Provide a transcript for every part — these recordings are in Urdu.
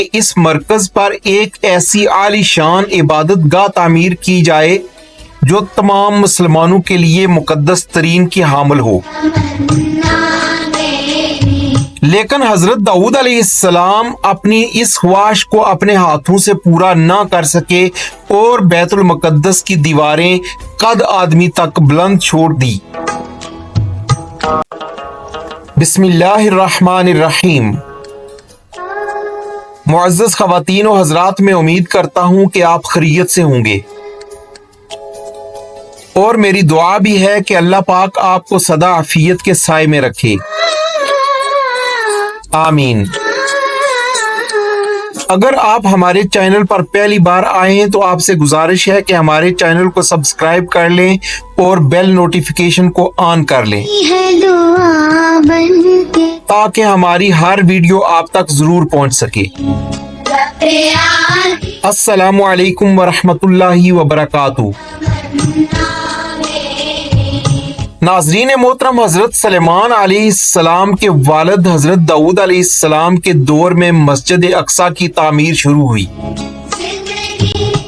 کہ اس مرکز پر ایک ایسی عالیشان عبادت گاہ تعمیر کی جائے جو تمام مسلمانوں کے لیے مقدس ترین کی حامل ہو۔ لیکن حضرت داؤد علیہ السلام اپنی اس خواہش کو اپنے ہاتھوں سے پورا نہ کر سکے اور بیت المقدس کی دیواریں قد آدمی تک بلند چھوڑ دی۔ بسم اللہ الرحمن الرحیم۔ معزز خواتین و حضرات، میں امید کرتا ہوں کہ آپ خیریت سے ہوں گے، اور میری دعا بھی ہے کہ اللہ پاک آپ کو سدا عافیت کے سائے میں رکھے، آمین۔ اگر آپ ہمارے چینل پر پہلی بار آئے ہیں تو آپ سے گزارش ہے کہ ہمارے چینل کو سبسکرائب کر لیں اور بیل نوٹیفیکیشن کو آن کر لیں تاکہ ہماری ہر ویڈیو آپ تک ضرور پہنچ سکے۔ السلام علیکم ورحمۃ اللہ وبرکاتہ۔ ناظرین محترم، حضرت سلیمان علیہ السلام کے والد حضرت داؤد علیہ السلام کے دور میں مسجد اقصی کی تعمیر شروع ہوئی۔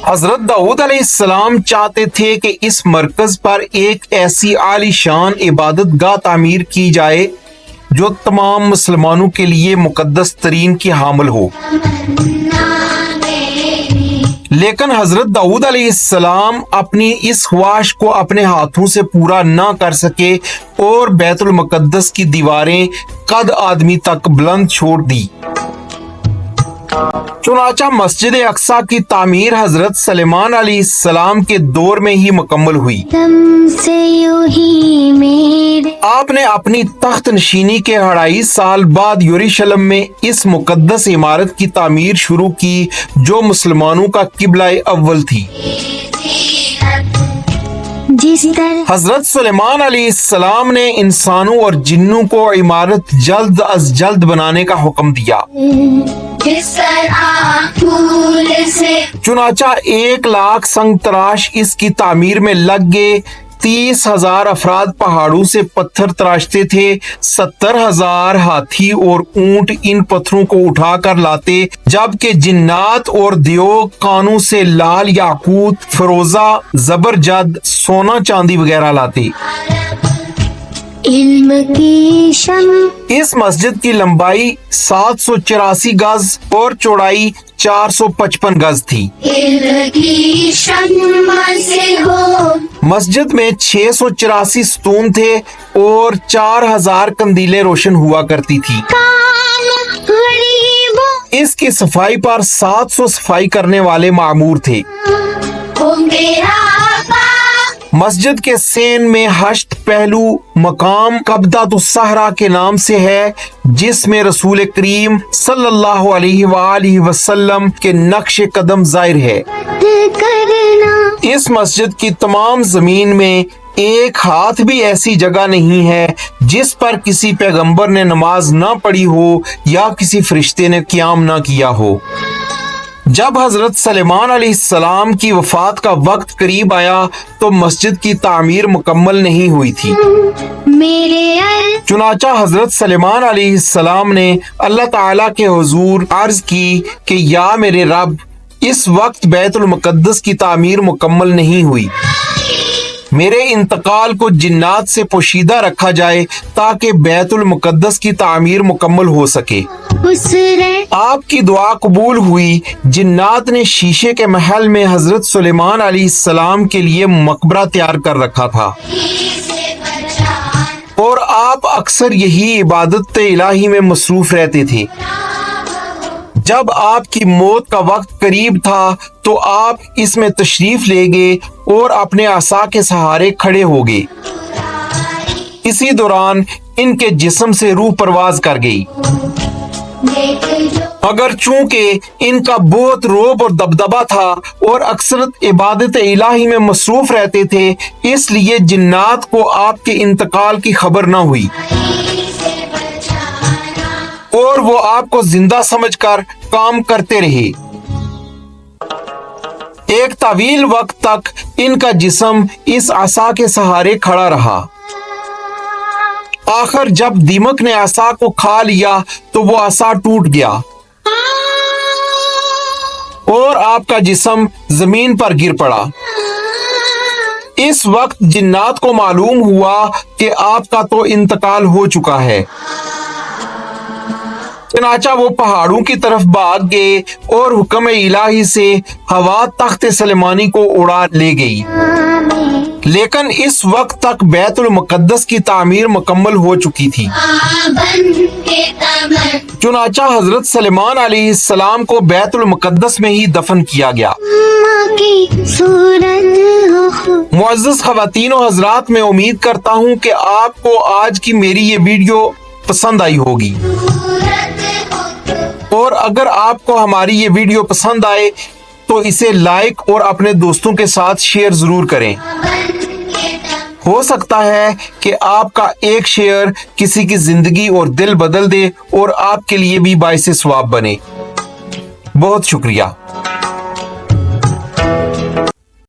حضرت داؤد علیہ السلام چاہتے تھے کہ اس مرکز پر ایک ایسی عالیشان عبادت گاہ تعمیر کی جائے جو تمام مسلمانوں کے لیے مقدس ترین کی حامل ہو۔ لیکن حضرت داؤد علیہ السلام اپنی اس خواہش کو اپنے ہاتھوں سے پورا نہ کر سکے اور بیت المقدس کی دیواریں قد آدمی تک بلند چھوڑ دی۔ چنانچہ مسجد اقصی کی تعمیر حضرت سلیمان علیہ السلام کے دور میں ہی مکمل ہوئی۔ آپ نے اپنی تخت نشینی کے 2.5 سال بعد یروشلم میں اس مقدس عمارت کی تعمیر شروع کی جو مسلمانوں کا قبلہ اول تھی۔ حضرت سلیمان علیہ السلام نے انسانوں اور جنوں کو عمارت جلد از جلد بنانے کا حکم دیا۔ چنانچہ 1 لاکھ سنگ تراش اس کی تعمیر میں لگ گئے۔ 30,000 افراد پہاڑوں سے پتھر تراشتے تھے۔ 70,000 ہاتھی اور اونٹ ان پتھروں کو اٹھا کر لاتے، جبکہ جنات اور دیو کانوں سے لال یاقوت، فروزہ، زبرجد، سونا چاندی وغیرہ لاتے۔ علم کی شمع اس مسجد کی لمبائی 784 گز اور چوڑائی 455 گز تھی۔ مسجد میں 684 ستون تھے اور 4000 کندیلیں روشن ہوا کرتی تھی۔ اس کی صفائی پر 700 صفائی کرنے والے معمور تھے۔ مسجد کے سین میں 8 پہلو مقام قبضۃ الصحرا کے نام سے ہے، جس میں رسول کریم صلی اللہ علیہ وآلہ وسلم کے نقش قدم ظاہر ہے۔ اس مسجد کی تمام زمین میں 1 ہاتھ بھی ایسی جگہ نہیں ہے جس پر کسی پیغمبر نے نماز نہ پڑھی ہو یا کسی فرشتے نے قیام نہ کیا ہو۔ جب حضرت سلیمان علیہ السلام کی وفات کا وقت قریب آیا تو مسجد کی تعمیر مکمل نہیں ہوئی تھی۔ چنانچہ حضرت سلیمان علیہ السلام نے اللہ تعالیٰ کے حضور عرض کی کہ یا میرے رب، اس وقت بیت المقدس کی تعمیر مکمل نہیں ہوئی، میرے انتقال کو جنات سے پوشیدہ رکھا جائے تاکہ بیت المقدس کی تعمیر مکمل ہو سکے۔ آپ کی دعا قبول ہوئی۔ جنات نے شیشے کے محل میں حضرت سلیمان علیہ السلام کے لیے مقبرہ تیار کر رکھا تھا، اور آپ اکثر یہی عبادت الہی میں مصروف رہتے تھے۔ جب آپ کی موت کا وقت قریب تھا تو آپ اس میں تشریف لے گئے اور اپنے عصا کے سہارے کھڑے ہو گئے۔ اسی دوران ان کے جسم سے روح پرواز کر گئی، مگر چونکہ ان کا بہت رعب اور دبدبہ تھا اور اکثرت عبادت الہی میں مصروف رہتے تھے، اس لیے جنات کو آپ کے انتقال کی خبر نہ ہوئی اور وہ آپ کو زندہ سمجھ کر کام کرتے رہے۔ ایک طویل وقت تک ان کا جسم اس عصا کے سہارے کھڑا رہا۔ آخر جب دیمک نے عصا کو کھا لیا تو وہ عصا ٹوٹ گیا۔ اور آپ کا جسم زمین پر گر پڑا۔ اس وقت جنات کو معلوم ہوا کہ آپ کا تو انتقال ہو چکا ہے، چنانچہ وہ پہاڑوں کی طرف بھاگ گئے اور حکم الہی سے ہوا تخت سلیمانی کو اڑا لے گئی۔ لیکن اس وقت تک بیت المقدس کی تعمیر مکمل ہو چکی تھی۔ چنانچہ حضرت سلیمان علیہ السلام کو بیت المقدس میں ہی دفن کیا گیا۔ معزز خواتین و حضرات، میں امید کرتا ہوں کہ آپ کو آج کی میری یہ ویڈیو پسند آئی ہوگی، اور اگر آپ کو ہماری یہ ویڈیو پسند آئے تو اسے لائک اور اپنے دوستوں کے ساتھ شیئر ضرور کریں۔ ہو سکتا ہے کہ آپ کا ایک شیئر کسی کی زندگی اور دل بدل دے اور آپ کے لیے بھی باعث ثواب بنے۔ بہت شکریہ۔